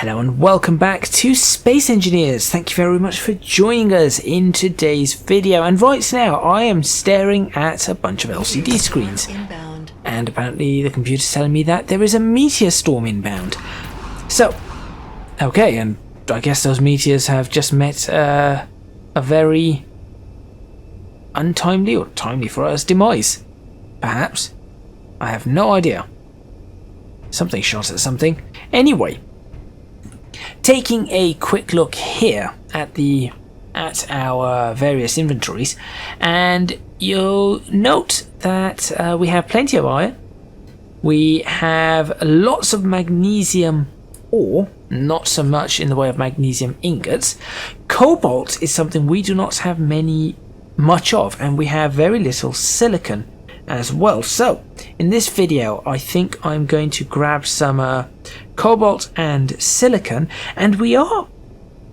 Hello and welcome back to Space Engineers. Thank you very much for joining us in today's video. And right now I am staring at a bunch of LCD screens. And apparently the computer's telling me that there is a meteor storm inbound. So, okay, and I guess those meteors have just met a very untimely or timely for us demise. Perhaps. I have no idea. Something shot at something. Anyway. Taking a quick look here at our various inventories, and you'll note that we have plenty of iron. We have lots of magnesium ore, not so much in the way of magnesium ingots. Cobalt is something we do not have much of, and we have very little silicon as well. So in this video I think I'm going to grab some cobalt and silicon, and we are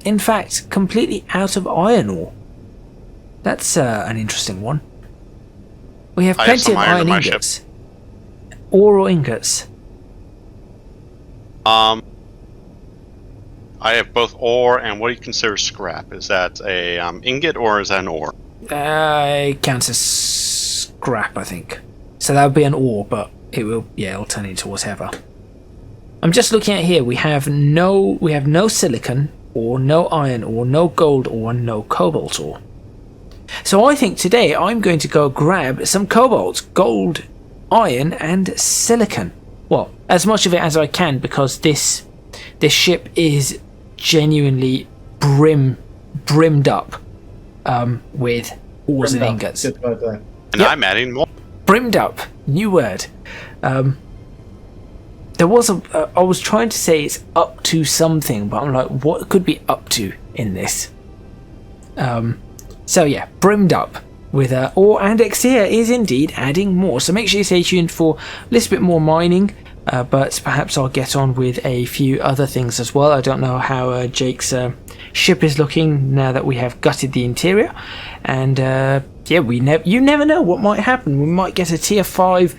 in fact completely out of iron ore. That's an interesting one. We have plenty of iron ingots. Ore or ingots? I have both ore and what do you consider scrap? Is that a ingot or is that an ore? It counts as scrap, I think. So that would be an ore, but it'll turn into whatever. I'm just looking at here. We have no silicon ore, no iron ore, no gold ore, no cobalt ore. So I think today I'm going to go grab some cobalt, gold, iron, and silicon. Well, as much of it as I can, because this ship is genuinely brimmed up with ores and ingots. And yep. I'm adding more. Brimmed up, new word. There was I was trying to say it's up to something, but I'm like, what could be up to in this? So yeah, brimmed up with ore, and Xia is indeed adding more. So make sure you stay tuned for a little bit more mining, but perhaps I'll get on with a few other things as well. I don't know how Jake's ship is looking now that we have gutted the interior, and yeah, you never know what might happen. We might get a tier 5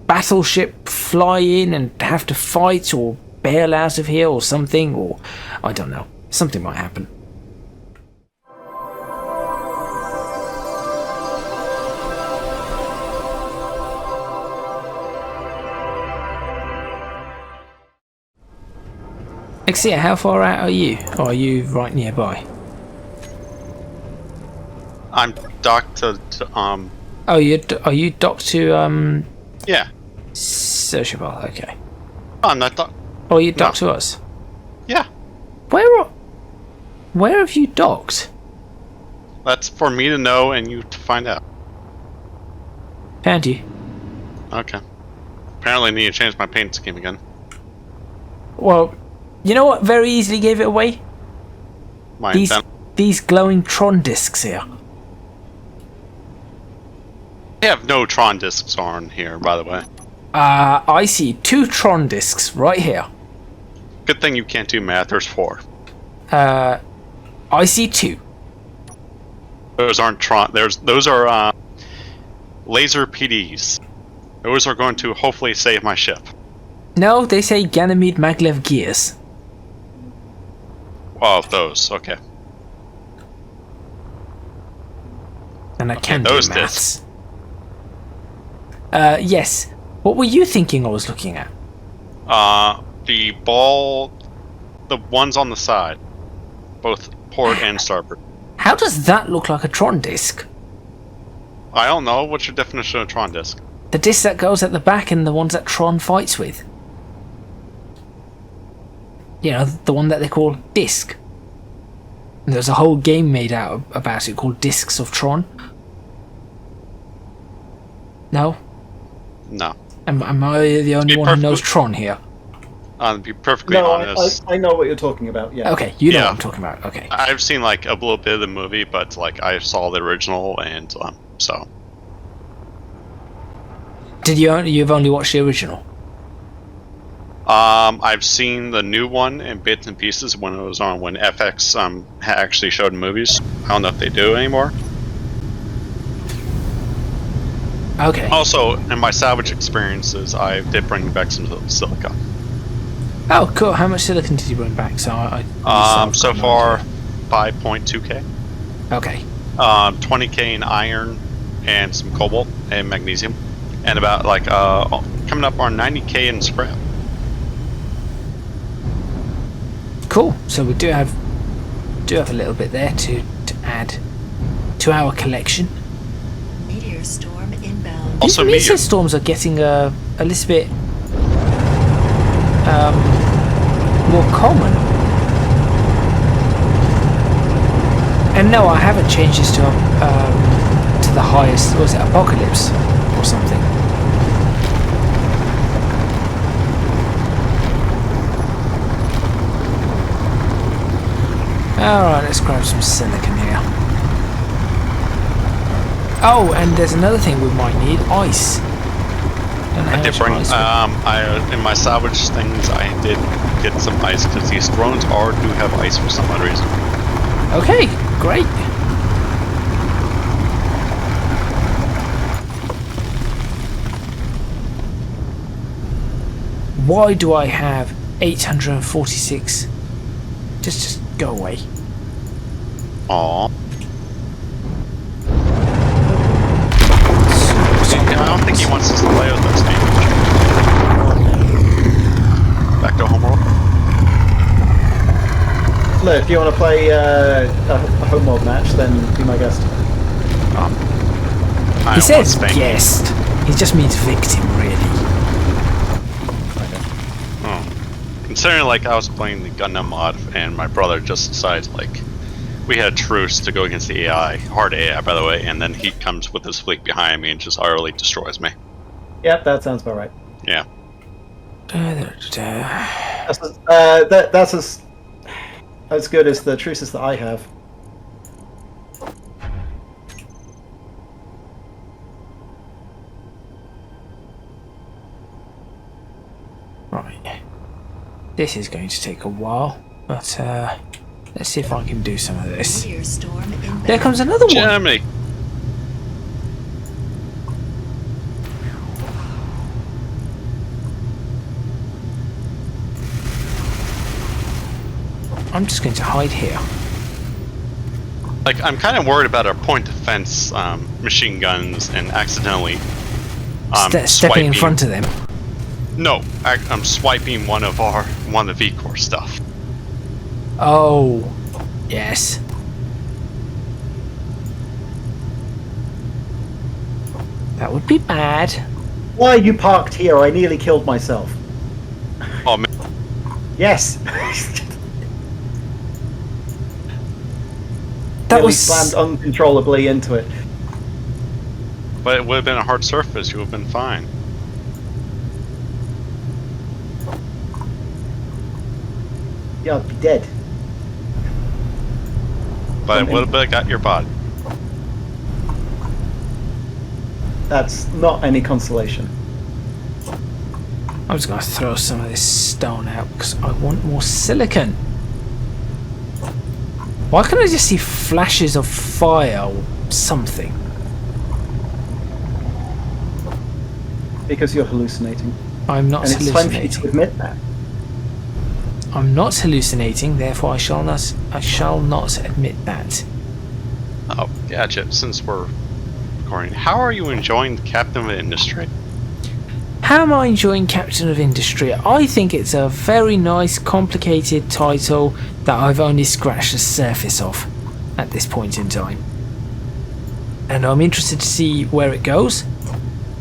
battleship fly in and have to fight or bail out of here or something, or I don't know. Something might happen. Xia, how far out are you? Or are you right nearby? I'm docked to Oh, are you docked to yeah. Sociable, okay. Oh, I'm not docked. Oh, you docked to us? Yeah. Where have you docked? That's for me to know and you to find out. Found you. Okay. Apparently I need to change my paint scheme again. Well, you know what very easily gave it away? These glowing Tron discs here. I have no Tron discs on here, by the way. I see 2 Tron discs right here. Good thing you can't do math. There's 4. I see 2. Those aren't Tron. Those are laser PDs. Those are going to hopefully save my ship. No, they say Ganymede maglev gears. Oh, those. Okay. And I can do maths. Yes. What were you thinking I was looking at? The ball, the ones on the side, both port and starboard. How does that look like a Tron disc? I don't know. What's your definition of a Tron disc? The disc that goes at the back and the ones that Tron fights with. You know, the one that they call disc. And there's a whole game made out about it called Discs of Tron. No? No. Am I the only one who knows Tron here? To be perfectly honest, I know what you're talking about. Yeah. Okay, you know what I'm talking about. Okay. I've seen like a little bit of the movie, but like I saw the original, and so. You've only watched the original? I've seen the new one in bits and pieces when it was on when FX actually showed movies. I don't know if they do anymore. Okay. Also, in my salvage experiences, I did bring back some silica. Oh, cool. How much silicon did you bring back? So So far, 5.2k. Okay. 20k in iron and some cobalt and magnesium, and about like coming up on 90k in scrap. Cool. So we do have a little bit there to add to our collection. Meteor storm inbound. Also, These meteor meteor. storms are getting a little bit more common. And no, I haven't changed this to the highest. Was it apocalypse or something? Alright, let's grab some silicon here. Oh, and there's another thing we might need, ice. I did bring, in my salvage things, I did get some ice, because these drones do have ice for some odd reason. Okay, great. Why do I have 846? Just go away. Aww. I don't think he wants us to play with us, dude. Back to homeworld. Look, if you want to play a homeworld match, then be my guest. He says guest. He just means victim, really. Considering, like, I was playing the Gundam mod, and my brother just decided, like, we had a truce to go against the AI, hard AI, by the way, and then he comes with his fleet behind me and just utterly destroys me. Yep, that sounds about right. Yeah. That's as good as the truces that I have. Right. This is going to take a while, but let's see if I can do some of this. Meteor storm inbound. There comes another one. Germany! I'm just going to hide here. Like, I'm kind of worried about our point defense machine guns and accidentally Stepping in front of them. No, I'm swiping one of the V-Core stuff. Oh, yes. That would be bad. Why are you parked here? I nearly killed myself. Oh man, Yes. That Nearly was slammed uncontrollably into it. but it would have been a hard surface. You would have been fine. Yeah, I'd be dead. But it would have got your body. That's not any consolation. I'm just going to throw some of this stone out because I want more silicon. Why can't I just see flashes of fire or something? Because you're hallucinating. I'm not And it's time for you hallucinating. to admit that. I'm not hallucinating, therefore I shall not admit that. Oh, gotcha. Since we're recording, how are you enjoying Captain of Industry? How am I enjoying Captain of Industry? I think it's a very nice, complicated title that I've only scratched the surface of at this point in time. And I'm interested to see where it goes,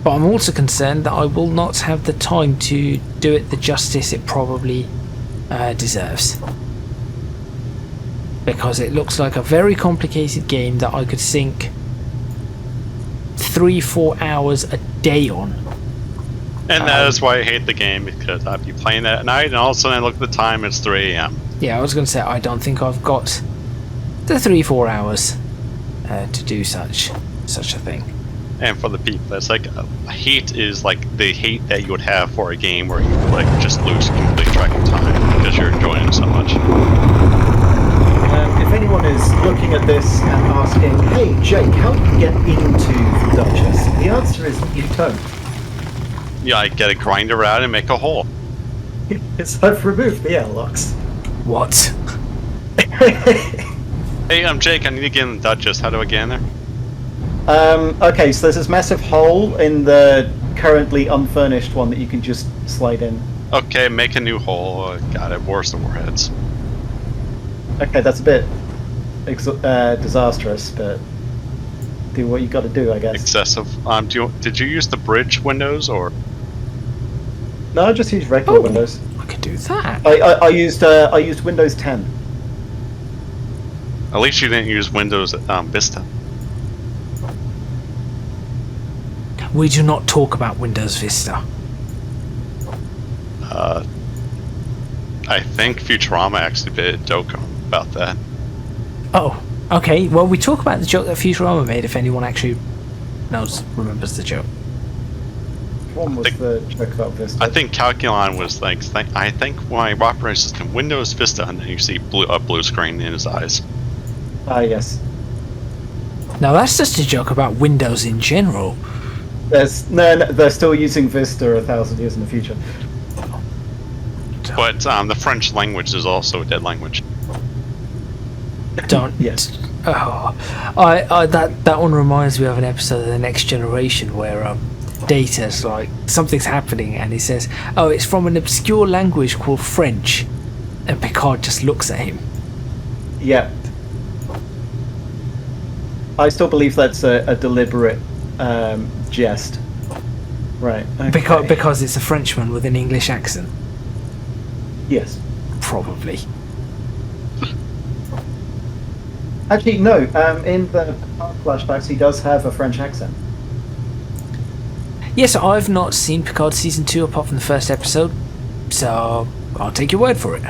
but I'm also concerned that I will not have the time to do it the justice it probably deserves. Because it looks like a very complicated game that I could sink 3-4 hours a day on. And that is why I hate the game, because I'd be playing that at night, and all of a sudden I look at the time, it's 3 a.m. Yeah, I was going to say I don't think I've got the 3-4 hours to do such a thing. And for the people, it's like hate is like the hate that you would have for a game where you like just lose complete track of time because you're enjoying it so much. If anyone is looking at this and asking, hey Jake, how do you get into the Duchess? The answer is you don't. Yeah, I get a grinder out and make a hole. Yes, I've removed the airlocks. What? Hey, Jake, I need to get in the Duchess. How do I get in there? Okay, so there's this massive hole in the currently unfurnished one that you can just slide in. Okay, make a new hole. Got it. Where's the warheads? Okay, that's a bit disastrous, but do what you got to do, I guess. Excessive. Did you use the bridge windows or? No, I just used regular Oh. Windows. I could do that. I used Windows 10. At least you didn't use Windows Vista. We do not talk about Windows Vista. I think Futurama actually did a joke about that. Oh, okay. Well, we talk about the joke that Futurama made. If anyone actually remembers the joke. One was the joke about Vista. I think Calculon was like, I think my operating system Windows Vista, and then you see a blue screen in his eyes. Ah, yes. Now that's just a joke about Windows in general. No, they're still using Vista 1,000 years in the future. But the French language is also a dead language. Don't. Yes. Oh, that one reminds me of an episode of The Next Generation where Data's like something's happening and he says, "Oh, it's from an obscure language called French," and Picard just looks at him. Yeah. I still believe that's a deliberate jest. Right. Okay. Because it's a Frenchman with an English accent. Yes. Probably. Actually, no. In the flashbacks, he does have a French accent. Yes, I've not seen Picard season 2 apart from the first episode, so I'll take your word for it.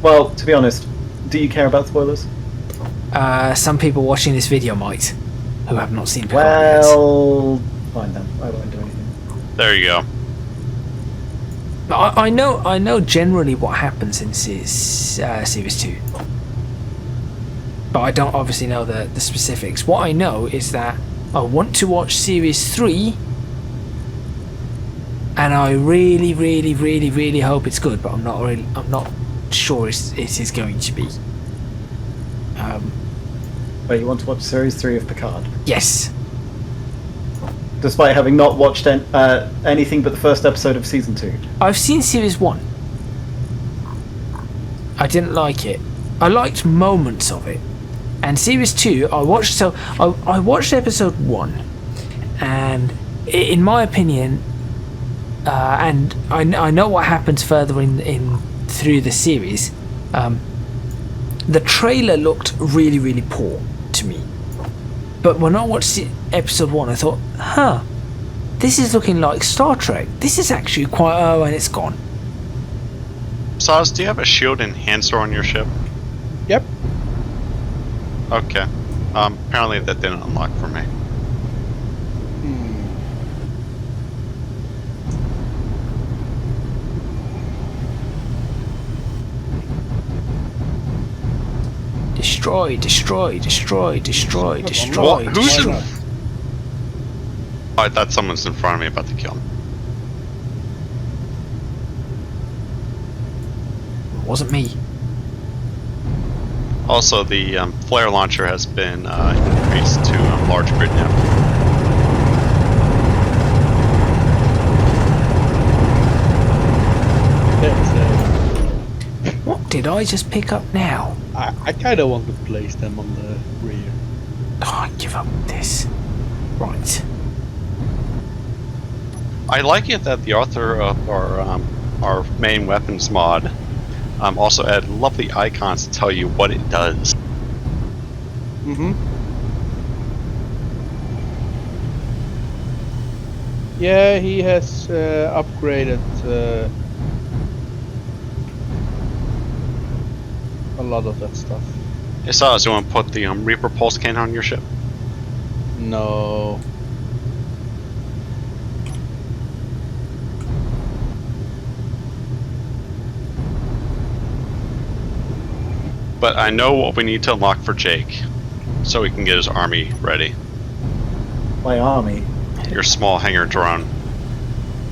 Well, to be honest, do you care about spoilers? Some people watching this video might, who have not seen Picard yet. Well, fine then. I won't do anything. There you go. I know generally what happens in series 2, but I don't obviously know the specifics. What I know is that I want to watch series 3, and I really, really, really, really hope it's good. But I'm not sure it is going to be. But you want to watch series 3 of Picard, Yes. despite having not watched anything but the first episode of season 2. I've seen series 1. I didn't like it. I liked moments of it. And series 2, I watched episode 1, and in my opinion, and I know what happens further in through the series. The trailer looked really, really poor to me. But when I watched episode 1, I thought, this is looking like Star Trek. This is actually quite... Oh, and it's gone. Saz, do you have a shield enhancer on your ship? Yep. Okay. Apparently that didn't unlock for me. Destroy, destroy, destroy, destroy, destroy, What? Who's destroy. in? Oh, I thought someone's in front of me about to kill me. It wasn't me. Also, the flare launcher has been increased to large grid now. What did I just pick up now? I kind of want to place them on the rear. Oh, I give up this. Right. I like it that the author of our main weapons mod also added lovely icons to tell you what it does. Mm-hmm. Yeah, he has upgraded a lot of that stuff. Hey, Saz, you want to put the Reaper pulse cannon on your ship? No. But I know what we need to unlock for Jake, so he can get his army ready. My army. Your small hangar drone.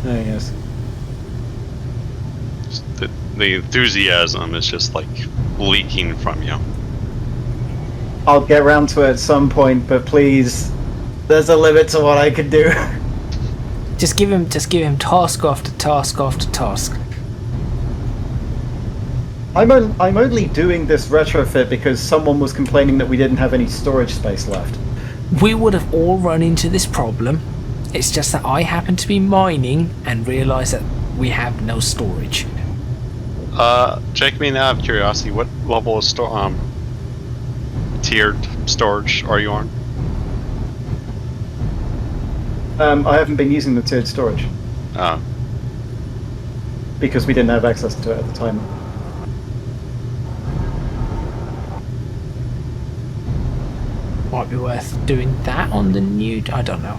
Oh, yes. the enthusiasm is just like leaking from you. I'll get round to it at some point, but please, there's a limit to what I can do. Just give him task after task after task. I'm only doing this retrofit because someone was complaining that we didn't have any storage space left. We would have all run into this problem. It's just that I happen to be mining and realise that we have no storage. Jake, me now, out of curiosity, what level of tiered storage are you on? I haven't been using the tiered storage because we didn't have access to it at the time. Might be worth doing that on the new. I don't know.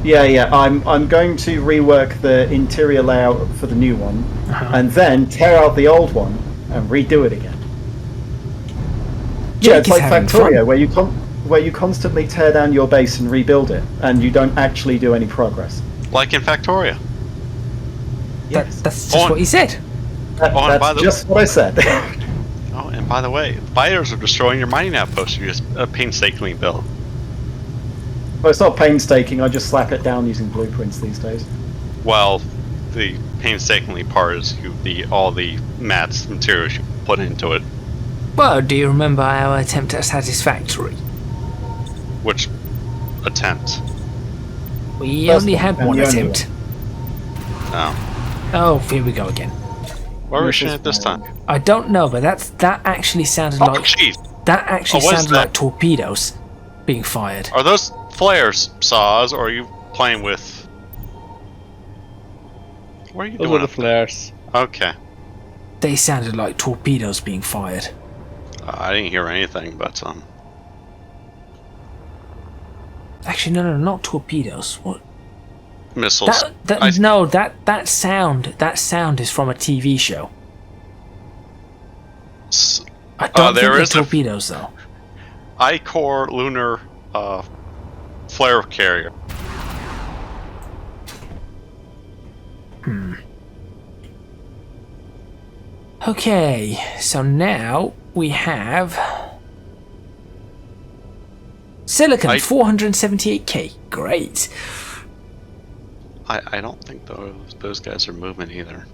Yeah. I'm going to rework the interior layout for the new one, and then tear out the old one and redo it again. Yeah, it's like Factorio, where you constantly tear down your base and rebuild it, and you don't actually do any progress. Like in Factorio. Yes. That's just what he said. That's just what I said. Oh, and by the way, fighters are destroying your mining outpost you just painstakingly built. Well, it's not painstaking, I just slap it down using blueprints these days. Well, the painstakingly part is all the mats, materials you put into it. Well, do you remember our attempt at Satisfactory? Which attempt? We First only one, had and one the only attempt. Oh. Oh, here we go again. What were we shooting at this time? I don't know, but that actually sounded Oh, like jeez! that actually what is sounded that? like torpedoes being fired. Are those flares, Saws, or are you playing with... What are you Those doing? are the flares. Okay. They sounded like torpedoes being fired. I didn't hear anything, but Actually, no, not torpedoes. What? missiles. That sound is from a TV show. I don't think there they're is a torpedoes though. I-Core lunar flare carrier. Okay, so now we have Silicon 478k. Great. I don't think those guys are moving either.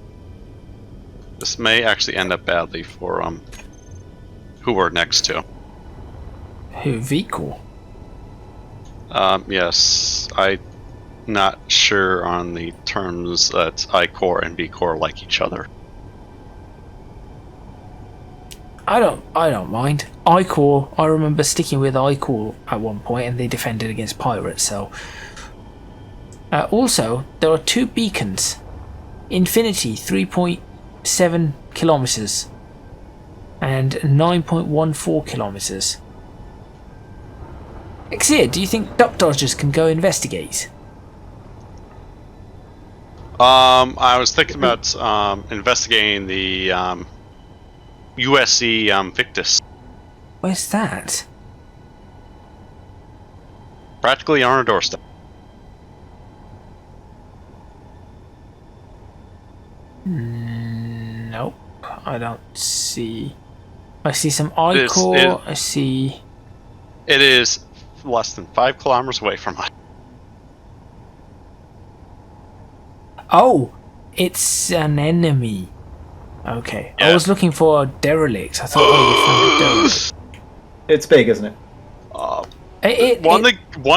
This may actually end up badly for who we're next to. Who, V-Core? Yes, I'm not sure on the terms that I-Core and V-Core like each other. I don't mind. I-Core, I remember sticking with I-Core at one point and they defended against pirates, so... also, there are two beacons. Infinity, 3.7 kilometers. And 9.14 kilometers. Exia, do you think duck dodgers can go investigate? I was thinking about investigating the USC Victus. Where's that? Practically on our doorstep. Nope, I don't see. I see some I-Core. I see. It is less than 5 kilometers away from us. Oh, it's an enemy. Okay, Yeah. I was looking for a derelict. I thought we found a derelict. It's big, isn't it? One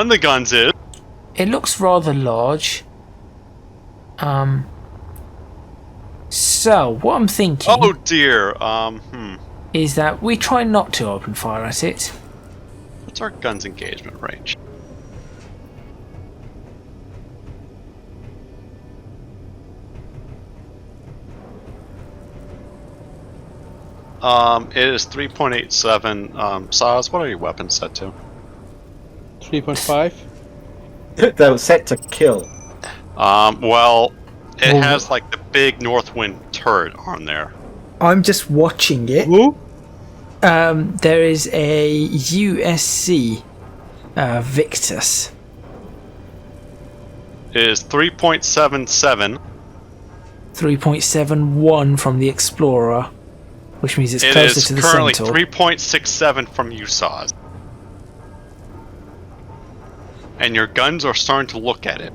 of the guns is. It looks rather large. So what I'm thinking Oh dear. is that we try not to open fire at it. What's our guns engagement range? It is 3.87. Saz, what are your weapons set to? 3.5. That was set to kill. Well, it has like the big Northwind turret on there. I'm just watching it. Who? There is a USC Victus. It is 3.77. 3.71 from the Explorer, which means it's It closer is to the currently Centaur. 3.67 from USAWs. And your guns are starting to look at it.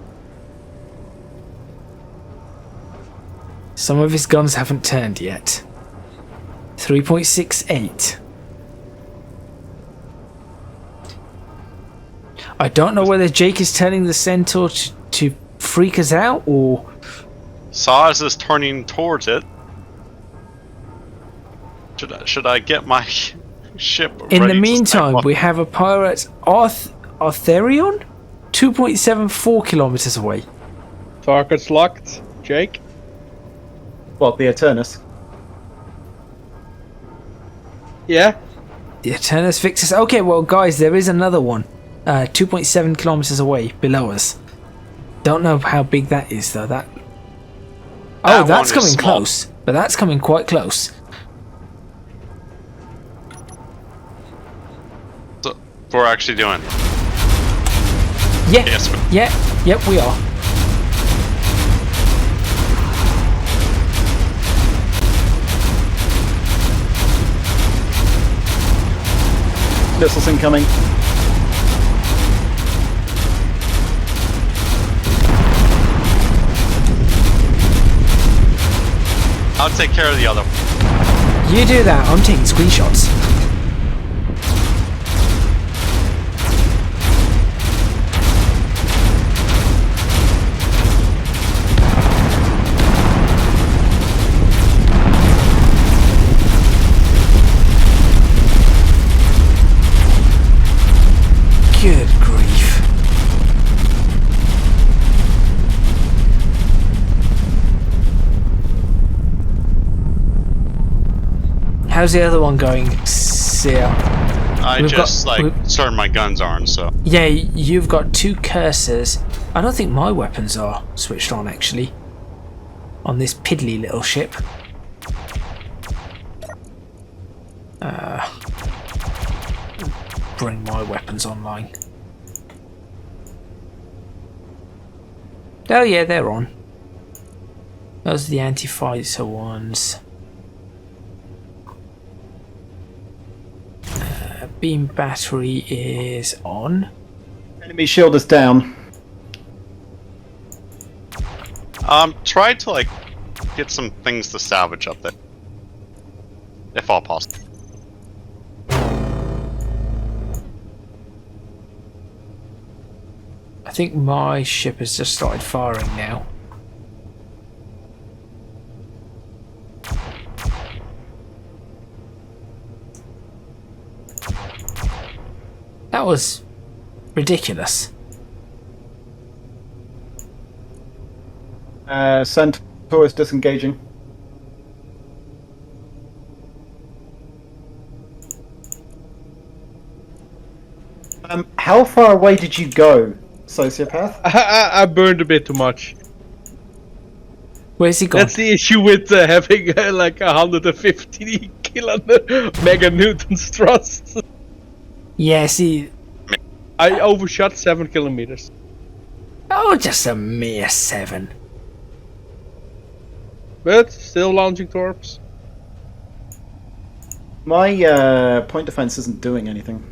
Some of his guns haven't turned yet. 3.68. I don't know whether Jake is turning the Centaur to freak us out, or... SAWS is turning towards it. Should I get my ship ready In the to meantime, snipe? we have a pirate Arthurion? 2.74 kilometers away. Target's locked. Jake? What, the Eternus? Yeah? The Eternus Victus. Okay, well, guys, there is another one. 2.7 kilometers away, below us. Don't know how big that is, though. That That's one is coming small. close. But that's coming quite close. So, we're actually doing. Yeah. Yes. Yep, we are. Missiles incoming. I'll take care of the other. You do that. I'm taking screenshots. Good grief. How's the other one going, Sia? I We've just got- turned my guns on, so Yeah, you've got two cursors. I don't think my weapons are switched on, actually. On this piddly little ship. Bring my weapons online. Oh yeah, they're on. Those are the anti-fighter ones. Beam battery is on. Enemy shield is down. try to get some things to salvage up there, if all possible. I think my ship has just started firing now. That was ridiculous. Centaur is disengaging. How far away did you go, Sociopath? I burned a bit too much. Where's he gone? That's the issue with having like 150 meganewtons thrust. Yeah, see. I overshot 7 kilometers. Oh, just a mere 7. But still launching torps. My point defense isn't doing anything.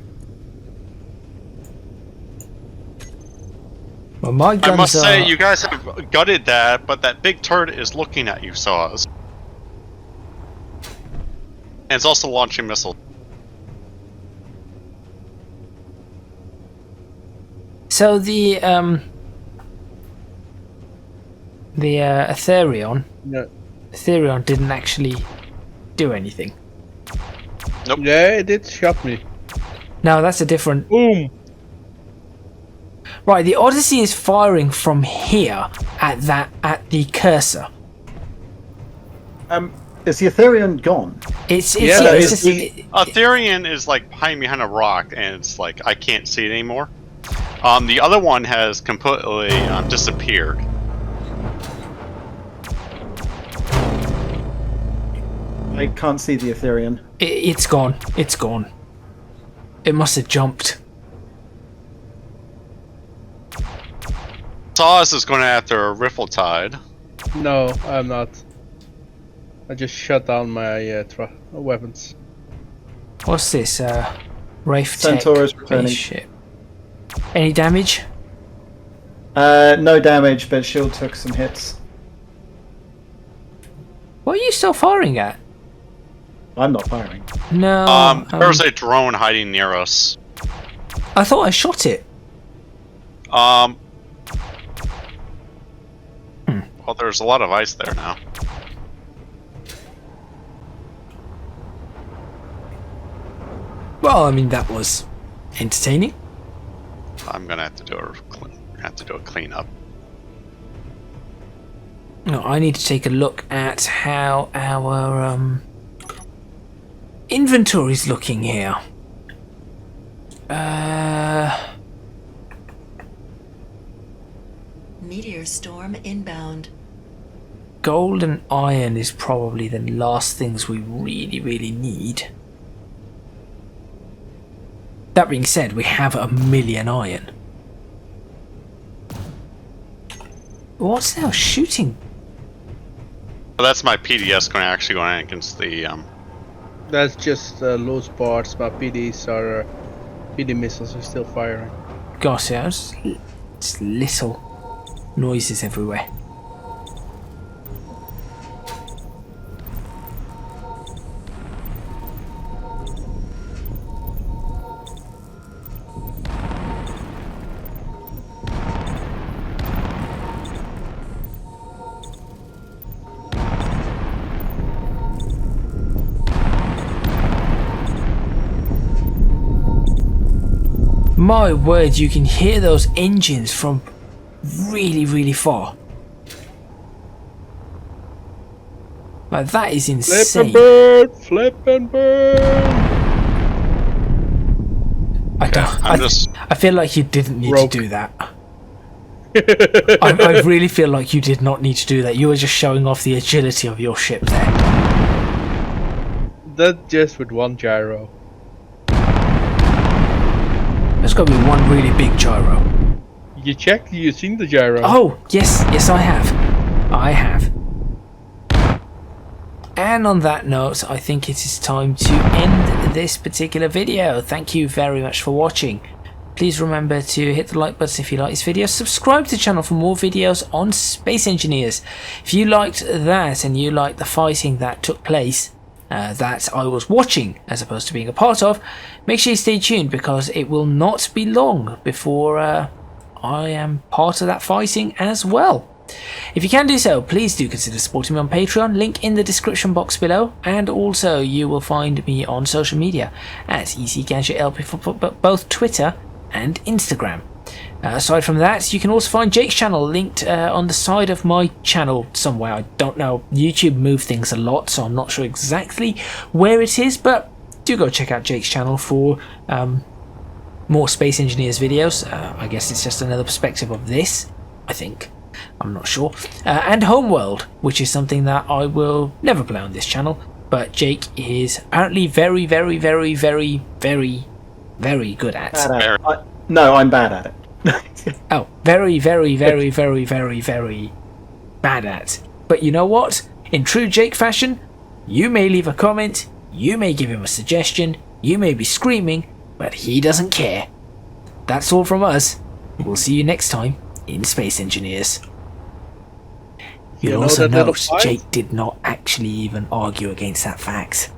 Well, my guns I must are... say, you guys have gutted that, but that big turret is looking at you, Saws. And it's also launching missiles. So the Aetherion didn't actually do anything. Nope. Yeah, it did shot me. No, that's a different... Boom! Right, the Odyssey is firing from here at the cursor. Is the Aetherion gone? It's Yeah, yeah, is it's just, the- Aetherion is hiding behind a rock, and it's I can't see it anymore. The other one has completely disappeared. I can't see the Aetherion. it's gone. It's gone. It must have jumped. Saws is going after a Riffletide. No, I'm not. I just shut down my weapons. What's this? Wraith Centaur is Tech returning. spaceship. Any damage? No damage, but shield took some hits. What are you still firing at? I'm not firing. No. There's a drone hiding near us. I thought I shot it. Well, there's a lot of ice there now. Well, I mean that was entertaining. I'm gonna have to do a cleanup. No, I need to take a look at how our inventory's looking here. Meteor storm inbound. Gold and iron is probably the last things we really need. That being said, we have 1,000,000 iron. What's now shooting? Well, that's my PDS actually going against the That's just loose parts, but PD missiles are still firing. Gosh, yeah, it's little noises everywhere. My word, you can hear those engines from really far. Like, that is insane. Flip and burn! I feel like you didn't need to do that. I really feel like you did not need to do that. You were just showing off the agility of your ship there. That just with one gyro. There's got to be one really big gyro. You checked? You seen the gyro? Oh, yes, I have. I have. And on that note, I think it is time to end this particular video. Thank you very much for watching. Please remember to hit the like button if you like this video. Subscribe to the channel for more videos on Space Engineers. If you liked that and you liked the fighting that took place, that I was watching as opposed to being a part of, make sure you stay tuned because it will not be long before I am part of that fighting as well. If you can do so, please do consider supporting me on Patreon, link in the description box below, and also you will find me on social media at ECGadgetLP for both Twitter and Instagram. Aside from that, you can also find Jake's channel linked on the side of my channel somewhere. I don't know, YouTube move things a lot, so I'm not sure exactly where it is, but do go check out Jake's channel for more Space Engineers videos. I guess it's just another perspective of this, I think. I'm not sure. And Homeworld, which is something that I will never play on this channel, but Jake is apparently very good at. No, I'm bad at it. Oh, very bad at. But you know what? In true Jake fashion, you may leave a comment, you may give him a suggestion, you may be screaming, but he doesn't care. That's all from us. We'll see you next time in Space Engineers. You'll also note Jake did not actually even argue against that fact.